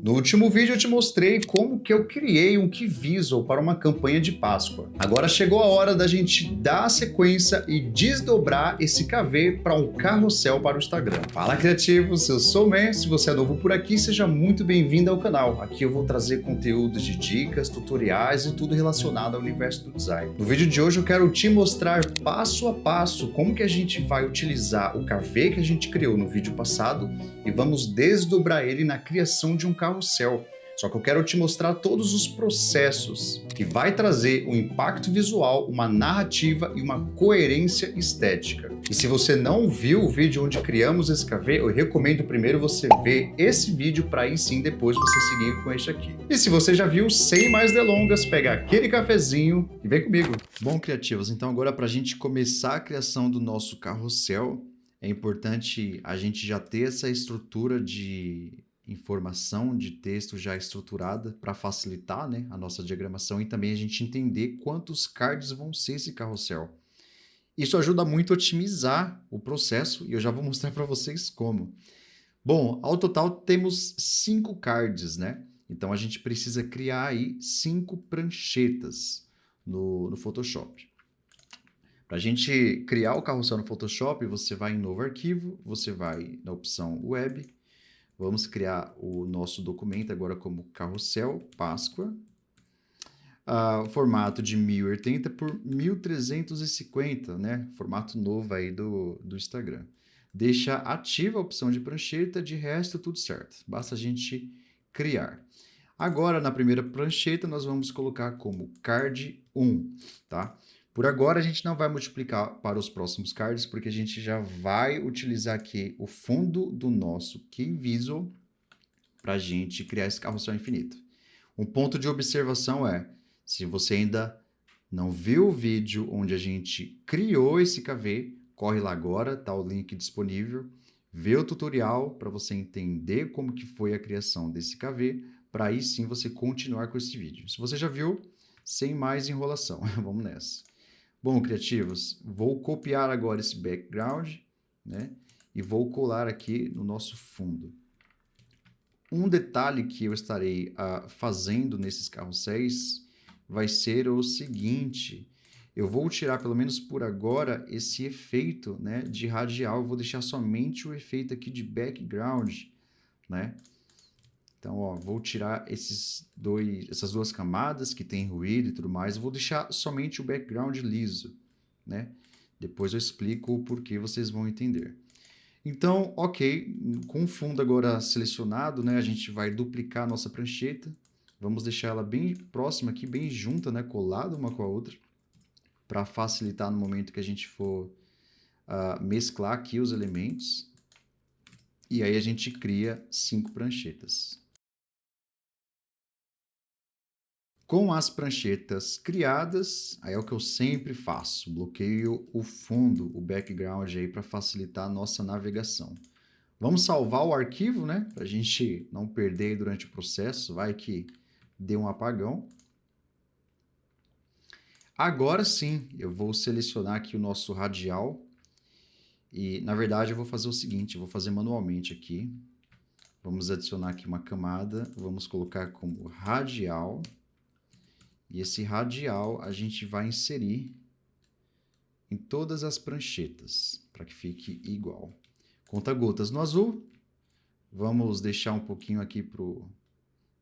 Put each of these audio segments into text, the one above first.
No último vídeo eu te mostrei como que eu criei um Key Visual para uma campanha de Páscoa. Agora chegou a hora da gente dar a sequência e desdobrar esse KV para um carrossel para o Instagram. Fala criativos, eu sou o Man, se você é novo por aqui, seja muito bem-vindo ao canal. Aqui eu vou trazer conteúdos de dicas, tutoriais e tudo relacionado ao universo do design. No vídeo de hoje eu quero te mostrar passo a passo como que a gente vai utilizar o KV que a gente criou no vídeo passado e vamos desdobrar ele na criação de um carrossel. Só que eu quero te mostrar todos os processos que vai trazer um impacto visual, uma narrativa e uma coerência estética. E se você não viu o vídeo onde criamos esse KV, eu recomendo primeiro você ver esse vídeo para aí sim depois você seguir com este aqui. E se você já viu, sem mais delongas, pega aquele cafezinho e vem comigo. Bom, criativos, então agora para a gente começar a criação do nosso carrossel, é importante a gente já ter essa estrutura de informação de texto já estruturada para facilitar, né, a nossa diagramação e também a gente entender quantos cards vão ser esse carrossel. Isso ajuda muito a otimizar o processo e eu já vou mostrar para vocês como. Bom, ao total temos 5 cards, né? Então a gente precisa criar aí 5 pranchetas no Photoshop. Para a gente criar o carrossel no Photoshop, você vai em Novo Arquivo, você vai na opção Web. Vamos criar o nosso documento agora como carrossel Páscoa. Formato de 1080 por 1350, né? Formato novo aí do Instagram. Deixa ativa a opção de prancheta, de resto tudo certo. Basta a gente criar. Agora, na primeira prancheta, nós vamos colocar como card 1, tá? Por agora, a gente não vai multiplicar para os próximos cards, porque a gente já vai utilizar aqui o fundo do nosso Key Visual para a gente criar esse carrossel infinito. Um ponto de observação é, se você ainda não viu o vídeo onde a gente criou esse KV, corre lá agora, tá o link disponível, vê o tutorial para você entender como que foi a criação desse KV, para aí sim você continuar com esse vídeo. Se você já viu, sem mais enrolação, vamos nessa. Bom, criativos, vou copiar agora esse background, né? E vou colar aqui no nosso fundo. Um detalhe que eu estarei fazendo nesses carrosséis vai ser o seguinte. Eu vou tirar, pelo menos por agora, esse efeito, né, de radial. Eu vou deixar somente o efeito aqui de background, né? Então, ó, vou tirar essas duas camadas que tem ruído e tudo mais. Eu vou deixar somente o background liso, né? Depois eu explico o porquê, vocês vão entender. Então, ok, com o fundo agora selecionado, né? A gente vai duplicar a nossa prancheta. Vamos deixar ela bem próxima aqui, bem junta, né? Colada uma com a outra, para facilitar no momento que a gente for mesclar aqui os elementos. E aí a gente cria 5 pranchetas. Com as pranchetas criadas, aí é o que eu sempre faço, bloqueio o fundo, o background aí para facilitar a nossa navegação. Vamos salvar o arquivo, né? Para a gente não perder durante o processo, vai que dê um apagão. Agora sim, eu vou selecionar aqui o nosso radial e, na verdade, eu vou fazer o seguinte, eu vou fazer manualmente aqui. Vamos adicionar aqui uma camada, vamos colocar como radial. E esse radial a gente vai inserir em todas as pranchetas, para que fique igual. Conta-gotas no azul. Vamos deixar um pouquinho aqui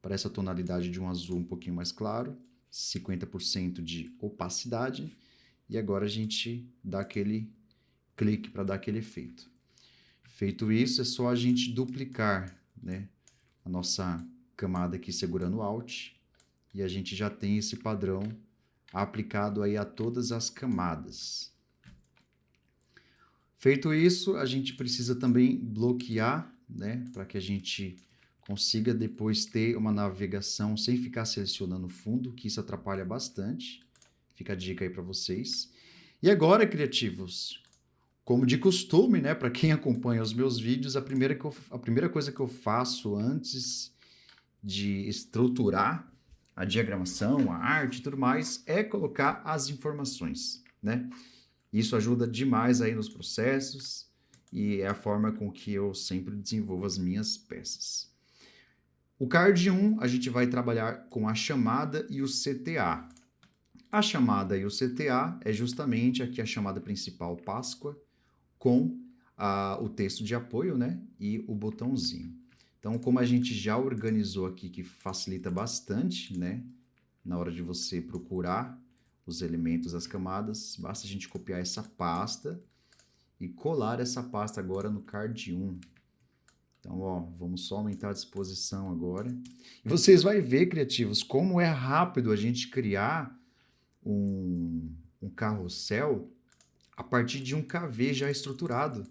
para essa tonalidade de um azul um pouquinho mais claro. 50% de opacidade. E agora a gente dá aquele clique para dar aquele efeito. Feito isso, é só a gente duplicar, né, a nossa camada aqui segurando o Alt. E a gente já tem esse padrão aplicado aí a todas as camadas. Feito isso, a gente precisa também bloquear, né, para que a gente consiga depois ter uma navegação sem ficar selecionando o fundo, que isso atrapalha bastante. Fica a dica aí para vocês. E agora, criativos, como de costume, né, para quem acompanha os meus vídeos, a primeira coisa que eu faço antes de estruturar a diagramação, a arte e tudo mais, é colocar as informações, né? Isso ajuda demais aí nos processos e é a forma com que eu sempre desenvolvo as minhas peças. O card 1, a gente vai trabalhar com a chamada e o CTA. A chamada e o CTA é justamente aqui a chamada principal Páscoa com o texto de apoio, né? E o botãozinho. Então, como a gente já organizou aqui, que facilita bastante, né? Na hora de você procurar os elementos das camadas, basta a gente copiar essa pasta e colar essa pasta agora no card 1. Então, ó, vamos só aumentar a disposição agora. E vocês vão ver, criativos, como é rápido a gente criar um carrossel a partir de um KV já estruturado.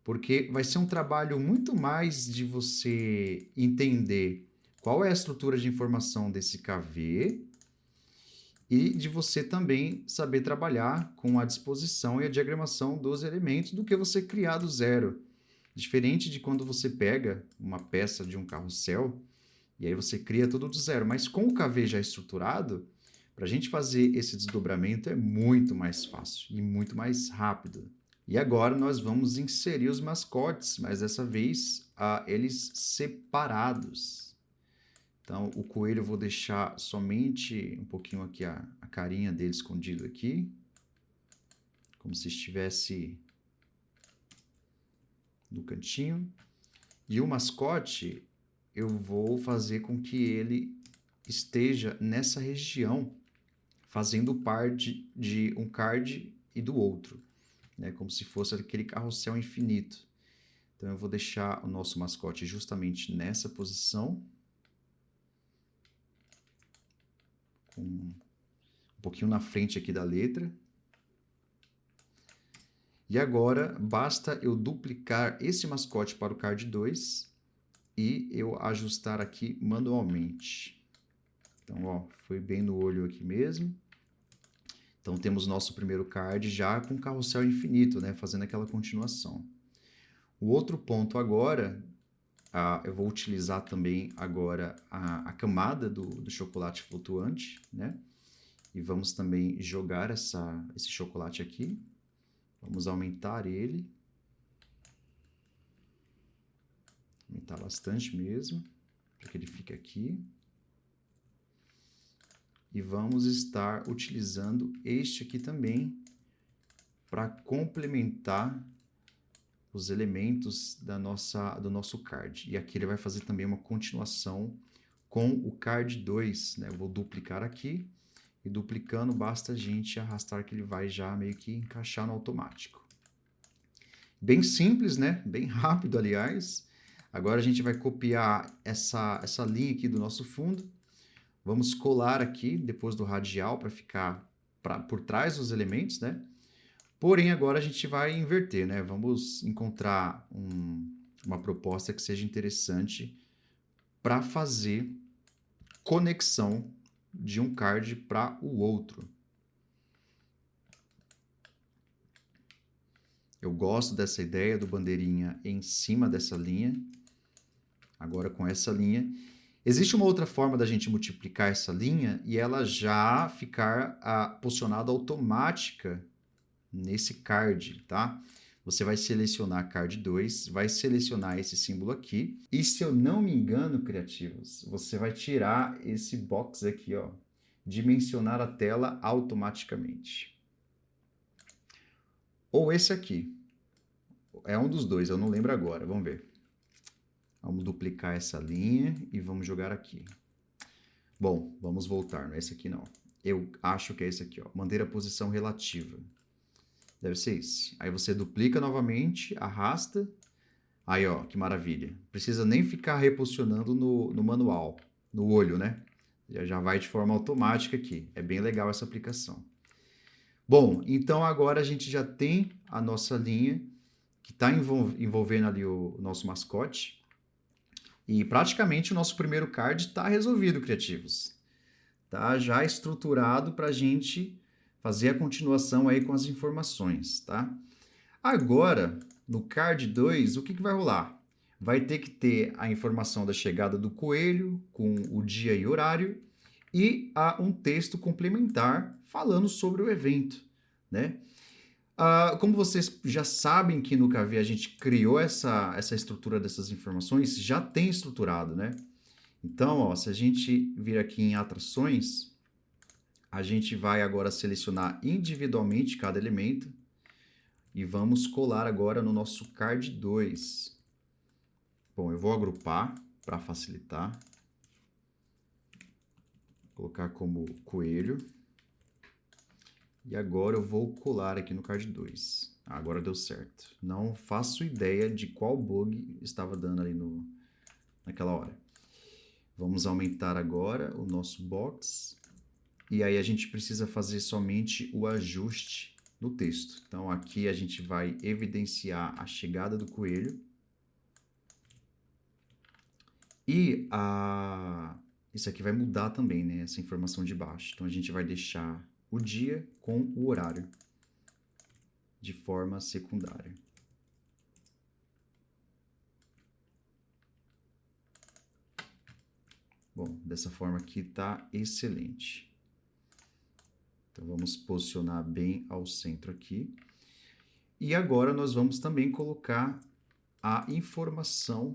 Porque vai ser um trabalho muito mais de você entender qual é a estrutura de informação desse KV e de você também saber trabalhar com a disposição e a diagramação dos elementos do que você criar do zero. Diferente de quando você pega uma peça de um carrossel e aí você cria tudo do zero. Mas com o KV já estruturado, para a gente fazer esse desdobramento é muito mais fácil e muito mais rápido. E agora nós vamos inserir os mascotes, mas dessa vez eles separados. Então, o coelho eu vou deixar somente um pouquinho aqui a carinha dele escondido aqui, como se estivesse no cantinho. E o mascote, eu vou fazer com que ele esteja nessa região, fazendo par de um card e do outro, né? Como se fosse aquele carrossel infinito. Então, eu vou deixar o nosso mascote justamente nessa posição, com um pouquinho na frente aqui da letra. E agora, basta eu duplicar esse mascote para o card 2 e eu ajustar aqui manualmente. Então, ó, foi bem no olho aqui mesmo. Então, temos nosso primeiro card já com carrossel infinito, né? Fazendo aquela continuação. O outro ponto agora, eu vou utilizar também agora a camada do chocolate flutuante, né? E vamos também jogar esse chocolate aqui. Vamos aumentar ele. Aumentar bastante mesmo, para que ele fique aqui. E vamos estar utilizando este aqui também para complementar os elementos do nosso card. E aqui ele vai fazer também uma continuação com o card 2, né? Eu vou duplicar aqui. E duplicando, basta a gente arrastar que ele vai já meio que encaixar no automático. Bem simples, né? Bem rápido, aliás. Agora a gente vai copiar essa linha aqui do nosso fundo. Vamos colar aqui, depois do radial, para ficar por trás dos elementos, né? Porém, agora a gente vai inverter, né? Vamos encontrar uma proposta que seja interessante para fazer conexão de um card para o outro. Eu gosto dessa ideia do bandeirinha em cima dessa linha. Agora com essa linha. Existe uma outra forma da gente multiplicar essa linha e ela já ficar posicionada automática nesse card, tá? Você vai selecionar card 2, vai selecionar esse símbolo aqui. E se eu não me engano, criativos, você vai tirar esse box aqui, ó. Dimensionar a tela automaticamente. Ou esse aqui. É um dos dois, eu não lembro agora. Vamos ver. Vamos duplicar essa linha e vamos jogar aqui. Bom, vamos voltar. Não é esse aqui, não. Eu acho que é esse aqui, ó. Manter a posição relativa. Deve ser esse. Aí você duplica novamente, arrasta. Aí, ó, que maravilha. Precisa nem ficar reposicionando no manual, no olho, né? Já vai de forma automática aqui. É bem legal essa aplicação. Bom, então agora a gente já tem a nossa linha que está envolvendo ali o nosso mascote. E praticamente o nosso primeiro card está resolvido, criativos. Tá já estruturado para a gente fazer a continuação aí com as informações, tá? Agora, no card 2, o que vai rolar? Vai ter que ter a informação da chegada do coelho, com o dia e horário, e um texto complementar falando sobre o evento, né? Como vocês já sabem que no KV a gente criou essa estrutura dessas informações, já tem estruturado, né? Então, ó, se a gente vir aqui em atrações, a gente vai agora selecionar individualmente cada elemento e vamos colar agora no nosso card 2. Bom, eu vou agrupar para facilitar. Vou colocar como coelho. E agora eu vou colar aqui no card 2. Agora deu certo. Não faço ideia de qual bug estava dando ali naquela hora. Vamos aumentar agora o nosso box. E aí a gente precisa fazer somente o ajuste no texto. Então aqui a gente vai evidenciar a chegada do coelho. E isso aqui vai mudar também, né? Essa informação de baixo. Então a gente vai deixar o dia com o horário de forma secundária. Bom, dessa forma aqui está excelente. Então vamos posicionar bem ao centro aqui. E agora nós vamos também colocar a informação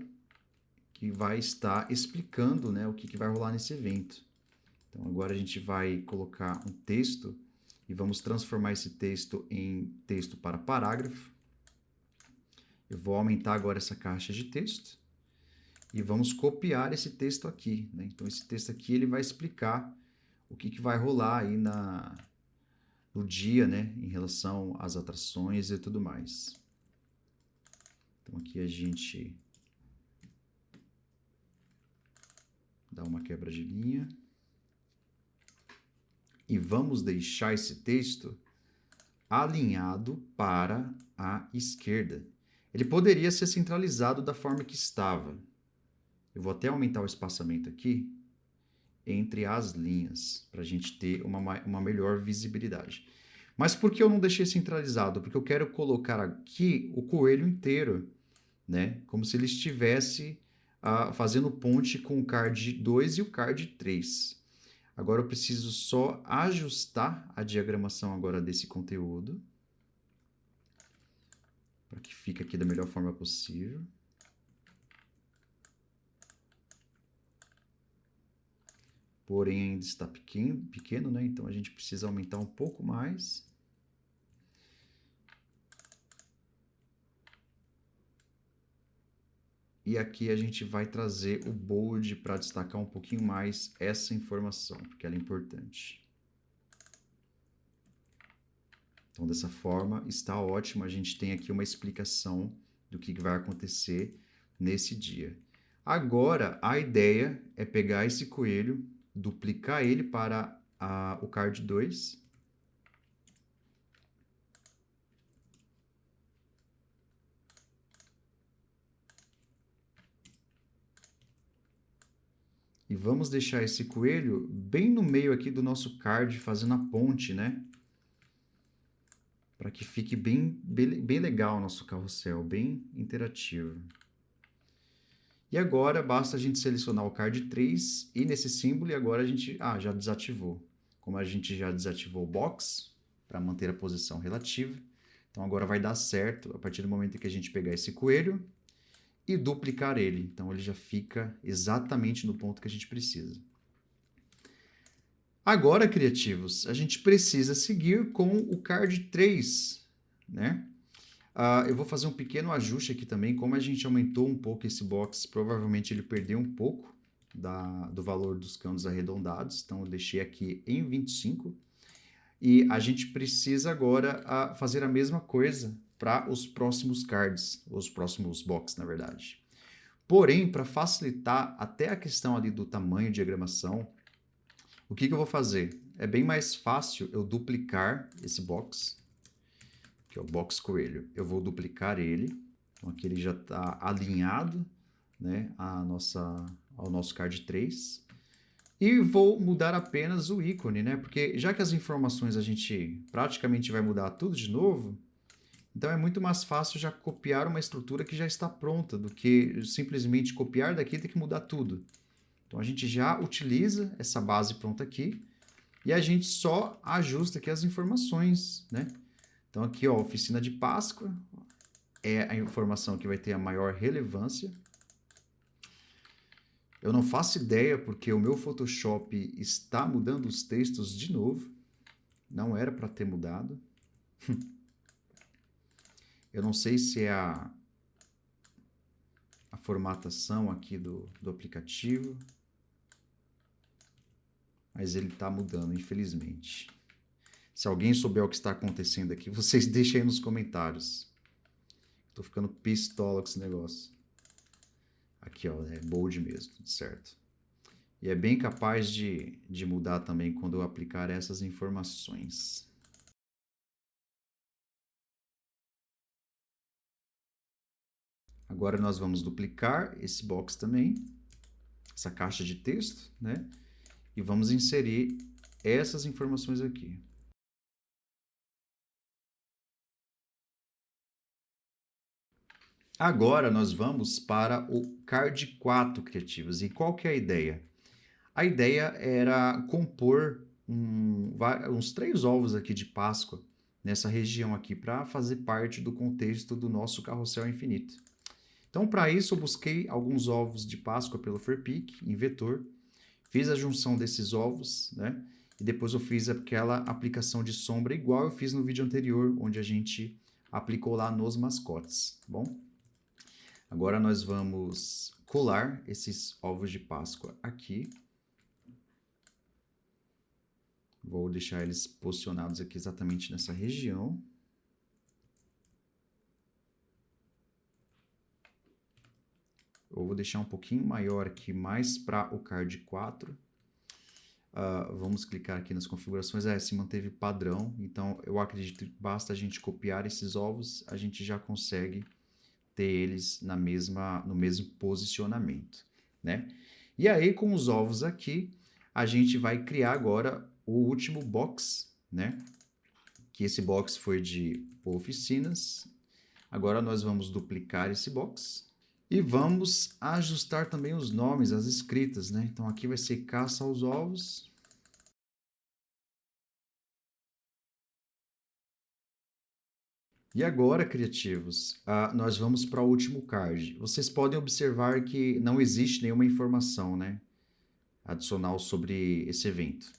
que vai estar explicando, né, o que vai rolar nesse evento. Então agora a gente vai colocar um texto e vamos transformar esse texto em texto para parágrafo. Eu vou aumentar agora essa caixa de texto e vamos copiar esse texto aqui, né? Então esse texto aqui ele vai explicar o que vai rolar aí no dia, né, em relação às atrações e tudo mais. Então aqui a gente dá uma quebra de linha. E vamos deixar esse texto alinhado para a esquerda. Ele poderia ser centralizado da forma que estava. Eu vou até aumentar o espaçamento aqui entre as linhas, para a gente ter uma melhor visibilidade. Mas por que eu não deixei centralizado? Porque eu quero colocar aqui o coelho inteiro, né? Como se ele estivesse fazendo ponte com o card 2 e o card 3. Agora eu preciso só ajustar a diagramação agora desse conteúdo, para que fique aqui da melhor forma possível. Porém ainda está pequeno, né? Então a gente precisa aumentar um pouco mais. E aqui a gente vai trazer o bold para destacar um pouquinho mais essa informação, porque ela é importante. Então, dessa forma, está ótimo. A gente tem aqui uma explicação do que vai acontecer nesse dia. Agora, a ideia é pegar esse coelho, duplicar ele para o card 2. E vamos deixar esse coelho bem no meio aqui do nosso card, fazendo a ponte, né? Para que fique bem legal o nosso carrossel, bem interativo. E agora basta a gente selecionar o card 3 e nesse símbolo, e agora a gente já desativou. Como a gente já desativou o box para manter a posição relativa, então agora vai dar certo a partir do momento que a gente pegar esse coelho e duplicar ele. Então ele já fica exatamente no ponto que a gente precisa. Agora, criativos, a gente precisa seguir com o card 3, né? Eu vou fazer um pequeno ajuste aqui também. Como a gente aumentou um pouco esse box, provavelmente ele perdeu um pouco do valor dos cantos arredondados. Então, eu deixei aqui em 25. E a gente precisa agora fazer a mesma coisa para os próximos cards, os próximos box, na verdade. Porém, para facilitar até a questão ali do tamanho de diagramação, o que eu vou fazer? É bem mais fácil eu duplicar esse box, que é o box coelho. Eu vou duplicar ele. Então aqui ele já está alinhado, né, ao nosso card 3. E vou mudar apenas o ícone, né? Porque já que as informações a gente praticamente vai mudar tudo de novo, então é muito mais fácil já copiar uma estrutura que já está pronta do que simplesmente copiar daqui e ter que mudar tudo. Então a gente já utiliza essa base pronta aqui e a gente só ajusta aqui as informações, né? Então aqui, ó, oficina de Páscoa é a informação que vai ter a maior relevância. Eu não faço ideia porque o meu Photoshop está mudando os textos de novo. Não era para ter mudado. Eu não sei se é a formatação aqui do aplicativo, mas ele está mudando, infelizmente. Se alguém souber o que está acontecendo aqui, vocês deixem aí nos comentários. Tô ficando pistola com esse negócio. Aqui, ó, é bold mesmo, tudo certo. E é bem capaz de mudar também quando eu aplicar essas informações. Agora nós vamos duplicar esse box também, essa caixa de texto, né? E vamos inserir essas informações aqui. Agora nós vamos para o card 4 criativos. E qual que é a ideia? A ideia era compor uns 3 ovos aqui de Páscoa nessa região aqui para fazer parte do contexto do nosso carrossel infinito. Então, para isso, eu busquei alguns ovos de Páscoa pelo Ferpik em vetor, fiz a junção desses ovos, né? E depois eu fiz aquela aplicação de sombra igual eu fiz no vídeo anterior, onde a gente aplicou lá nos mascotes, tá bom? Agora nós vamos colar esses ovos de Páscoa aqui. Vou deixar eles posicionados aqui exatamente nessa região. Eu vou deixar um pouquinho maior aqui, mais para o card 4. Vamos clicar aqui nas configurações. Se manteve padrão, então eu acredito que basta a gente copiar esses ovos, a gente já consegue ter eles no mesmo posicionamento, né? E aí, com os ovos aqui, a gente vai criar agora o último box, né? Que esse box foi de oficinas. Agora nós vamos duplicar esse box e vamos ajustar também os nomes, as escritas, né? Então aqui vai ser caça aos ovos. E agora, criativos, nós vamos para o último card. Vocês podem observar que não existe nenhuma informação, né, adicional sobre esse evento.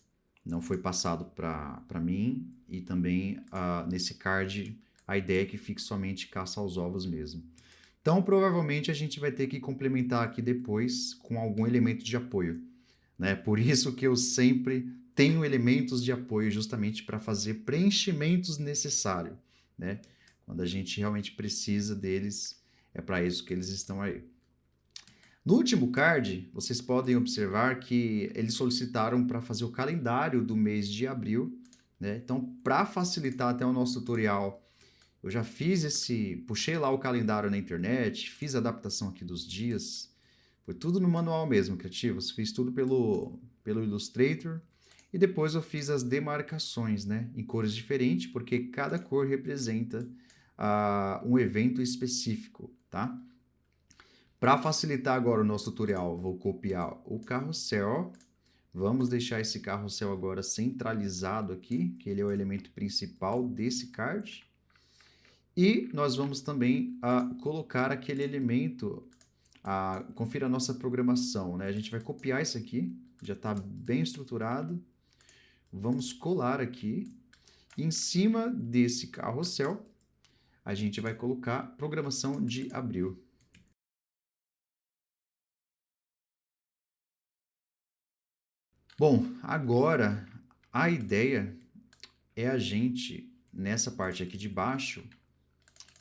Não foi passado para mim e também nesse card a ideia é que fique somente caça aos ovos mesmo. Então, provavelmente a gente vai ter que complementar aqui depois com algum elemento de apoio, né? Por isso que eu sempre tenho elementos de apoio justamente para fazer preenchimentos necessários, né? Quando a gente realmente precisa deles, é para isso que eles estão aí. No último card, vocês podem observar que eles solicitaram para fazer o calendário do mês de abril, né? Então, para facilitar até o nosso tutorial, eu já puxei lá o calendário na internet, fiz a adaptação aqui dos dias, foi tudo no manual mesmo, criativos, fiz tudo pelo Illustrator e depois eu fiz as demarcações, né, em cores diferentes, porque cada cor representa um evento específico, tá? Para facilitar agora o nosso tutorial, vou copiar o carrossel. Vamos deixar esse carrossel agora centralizado aqui, que ele é o elemento principal desse card. E nós vamos também colocar aquele elemento, confira a nossa programação, né? A gente vai copiar isso aqui, já está bem estruturado. Vamos colar aqui. E em cima desse carrossel, a gente vai colocar programação de abril. Bom, agora a ideia é a gente, nessa parte aqui de baixo,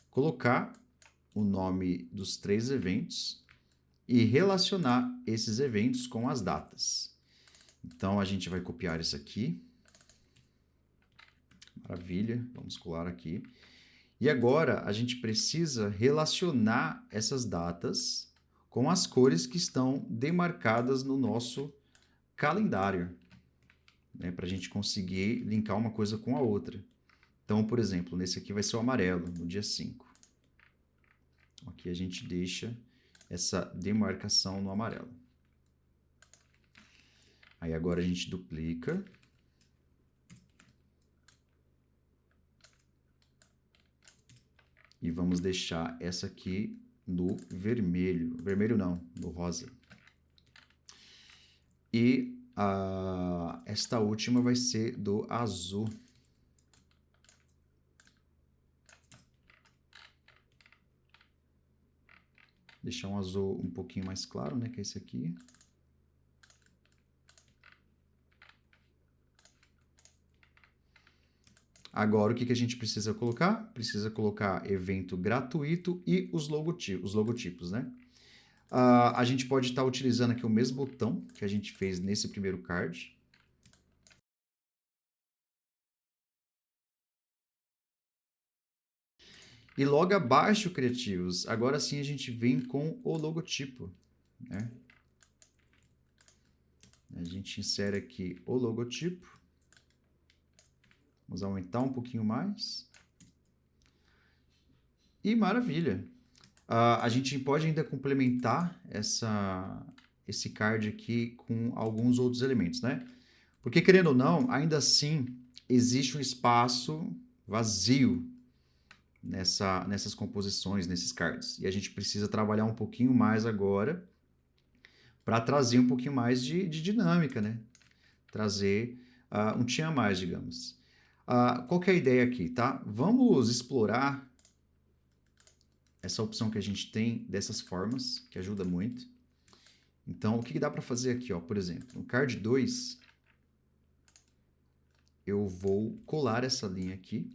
colocar o nome dos 3 eventos e relacionar esses eventos com as datas. Então, a gente vai copiar isso aqui. Maravilha, vamos colar aqui. E agora, a gente precisa relacionar essas datas com as cores que estão demarcadas no nosso calendário, né, para a gente conseguir linkar uma coisa com a outra. Então, por exemplo, nesse aqui vai ser o amarelo, no dia 5. Aqui a gente deixa essa demarcação no amarelo. Aí agora a gente duplica. E vamos deixar essa aqui no vermelho. Vermelho não, no rosa. E esta última vai ser do azul. Deixar um azul um pouquinho mais claro, né? Que é esse aqui. Agora, o que a gente precisa colocar? Precisa colocar evento gratuito e os logotipos, né? A gente pode estar utilizando aqui o mesmo botão que a gente fez nesse primeiro card. E logo abaixo, criativos, agora sim a gente vem com o logotipo, né? A gente insere aqui o logotipo. Vamos aumentar um pouquinho mais. E maravilha! A gente pode ainda complementar esse card aqui com alguns outros elementos, né? Porque, querendo ou não, ainda assim, existe um espaço vazio nessas composições, nesses cards. E a gente precisa trabalhar um pouquinho mais agora para trazer um pouquinho mais de dinâmica, né? Trazer um tchan a mais, digamos. Qual que é a ideia aqui, tá? Vamos explorar essa opção que a gente tem dessas formas, que ajuda muito. Então, o que dá para fazer aqui, ó? Por exemplo, no card 2, eu vou colar essa linha aqui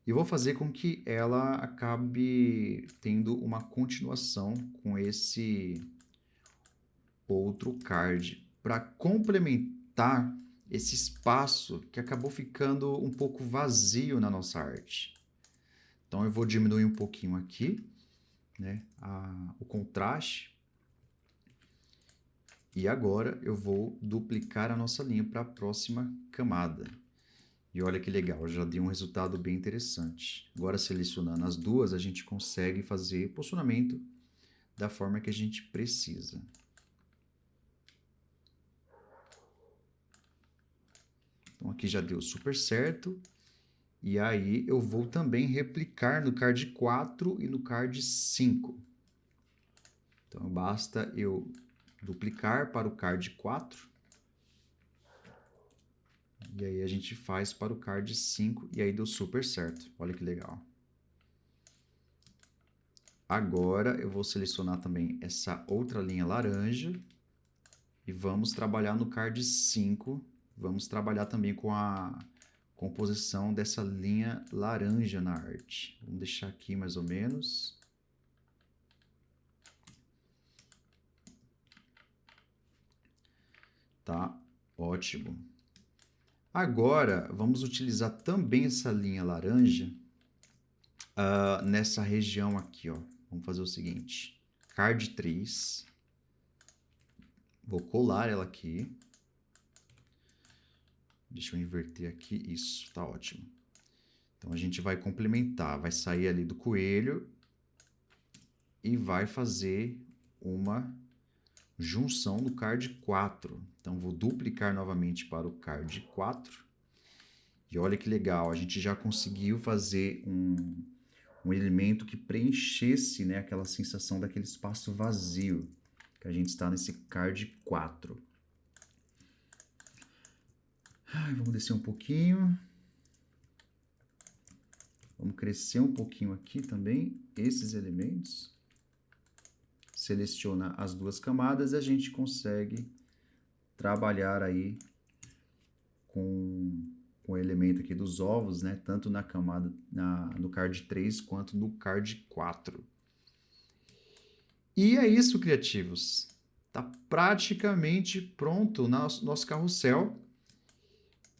e vou fazer com que ela acabe tendo uma continuação com esse outro card para complementar esse espaço que acabou ficando um pouco vazio na nossa arte. Então, eu vou diminuir um pouquinho aqui, né, o contraste. E agora eu vou duplicar a nossa linha para a próxima camada. E olha que legal, já deu um resultado bem interessante. Agora, selecionando as duas, a gente consegue fazer posicionamento da forma que a gente precisa. Então, aqui já deu super certo. E aí, eu vou também replicar no card 4 e no card 5. Então, basta eu duplicar para o card 4. E aí a gente faz para o card 5 e aí deu super certo. Olha que legal. Agora eu vou selecionar também essa outra linha laranja e vamos trabalhar no card 5. Vamos trabalhar também com a composição dessa linha laranja na arte. Vamos deixar aqui mais ou menos. Tá, ótimo. Agora, vamos utilizar também essa linha laranja nessa região aqui, ó. Vamos fazer o seguinte, card 3, vou colar ela aqui. Deixa eu inverter aqui, isso, tá ótimo. Então, a gente vai complementar, vai sair ali do coelho e vai fazer uma junção no card 4. Então, vou duplicar novamente para o card 4. E olha que legal, a gente já conseguiu fazer um elemento que preenchesse, né, aquela sensação daquele espaço vazio que a gente está nesse card 4. Vamos descer um pouquinho. Vamos crescer um pouquinho aqui também, esses elementos. Seleciona as duas camadas e a gente consegue trabalhar aí com o elemento aqui dos ovos, né? Tanto na camada, no card 3 quanto no card 4. E é isso, criativos. Tá praticamente pronto o nosso carrossel.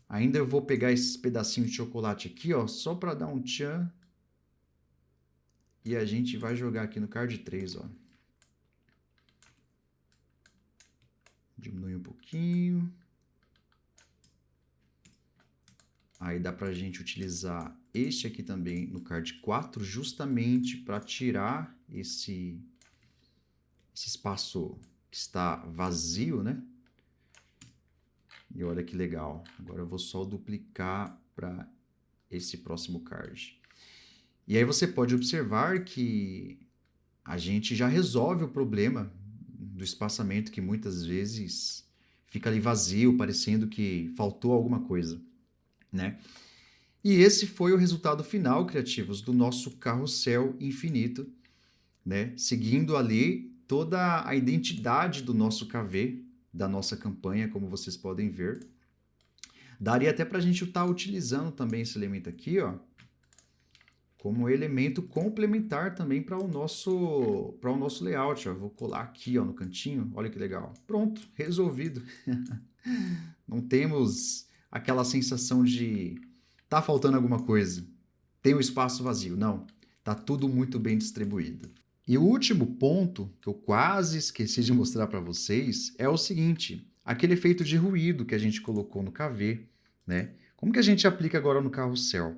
Ainda eu vou pegar esses pedacinhos de chocolate aqui, ó, só para dar um tchan. E a gente vai jogar aqui no card 3, ó. Diminui um pouquinho. Aí dá pra gente utilizar este aqui também no card 4, justamente para tirar esse espaço que está vazio, né? E olha que legal. Agora eu vou só duplicar para esse próximo card. E aí você pode observar que a gente já resolve o problema do espaçamento que muitas vezes fica ali vazio, parecendo que faltou alguma coisa, né? E esse foi o resultado final, criativos, do nosso carrossel infinito, né? Seguindo ali toda a identidade do nosso KV, da nossa campanha, como vocês podem ver. Daria até para a gente estar utilizando também esse elemento aqui, ó, como elemento complementar também para o nosso layout. Ó. Vou colar aqui, ó, no cantinho. Olha que legal. Pronto, resolvido. Não temos aquela sensação de tá faltando alguma coisa. Tem um espaço vazio. Não, tá tudo muito bem distribuído. E o último ponto que eu quase esqueci de mostrar para vocês é o seguinte, aquele efeito de ruído que a gente colocou no KV, né? Como que a gente aplica agora no carrossel?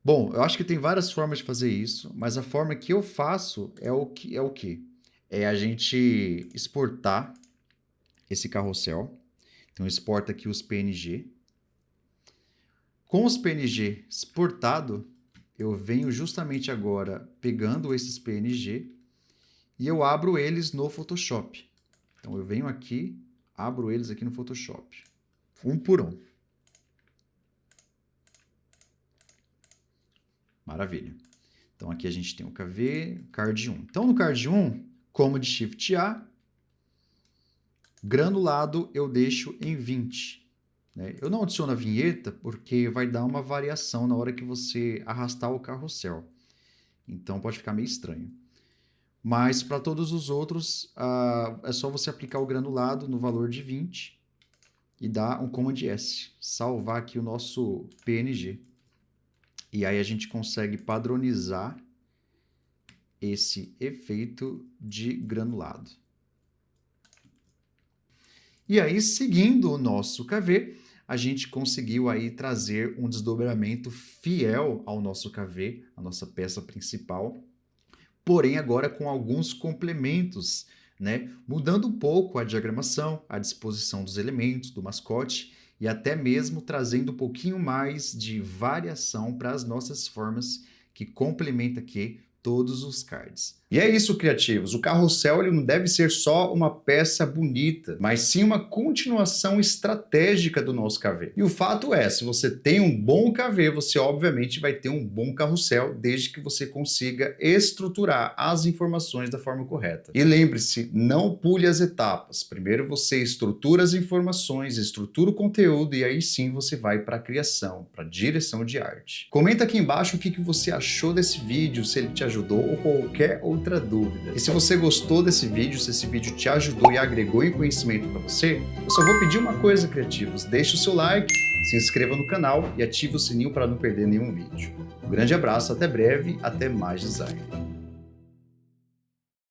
Bom, eu acho que tem várias formas de fazer isso, mas a forma que eu faço é o quê? É a gente exportar esse carrossel. Então, exporta aqui os PNG. Com os PNG exportado, eu venho justamente agora pegando esses PNG e eu abro eles no Photoshop. Então, eu venho aqui, abro eles aqui no Photoshop. Um por um. Maravilha. Então, aqui a gente tem o KV, Card 1. Então, no Card 1, como de Shift A, granulado eu deixo em 20. Né? Eu não adiciono a vinheta porque vai dar uma variação na hora que você arrastar o carrossel. Então, pode ficar meio estranho. Mas, para todos os outros, é só você aplicar o granulado no valor de 20 e dar um Command S. Salvar aqui o nosso PNG. E aí a gente consegue padronizar esse efeito de granulado. E aí, seguindo o nosso KV, a gente conseguiu aí trazer um desdobramento fiel ao nosso KV, a nossa peça principal, porém agora com alguns complementos, né? Mudando um pouco a diagramação, a disposição dos elementos, do mascote, e até mesmo trazendo um pouquinho mais de variação para as nossas formas que complementa aqui todos os cards. E é isso, criativos. O carrossel ele não deve ser só uma peça bonita, mas sim uma continuação estratégica do nosso KV. E o fato é, se você tem um bom KV, você obviamente vai ter um bom carrossel, desde que você consiga estruturar as informações da forma correta. E lembre-se, não pule as etapas. Primeiro você estrutura as informações, estrutura o conteúdo e aí sim você vai para a criação, para a direção de arte. Comenta aqui embaixo o que você achou desse vídeo, se ele te ajudou ou qualquer outra dúvida. E se você gostou desse vídeo, se esse vídeo te ajudou e agregou em conhecimento para você, eu só vou pedir uma coisa, criativos. Deixe o seu like, se inscreva no canal e ative o sininho para não perder nenhum vídeo. Um grande abraço, até breve, até mais design.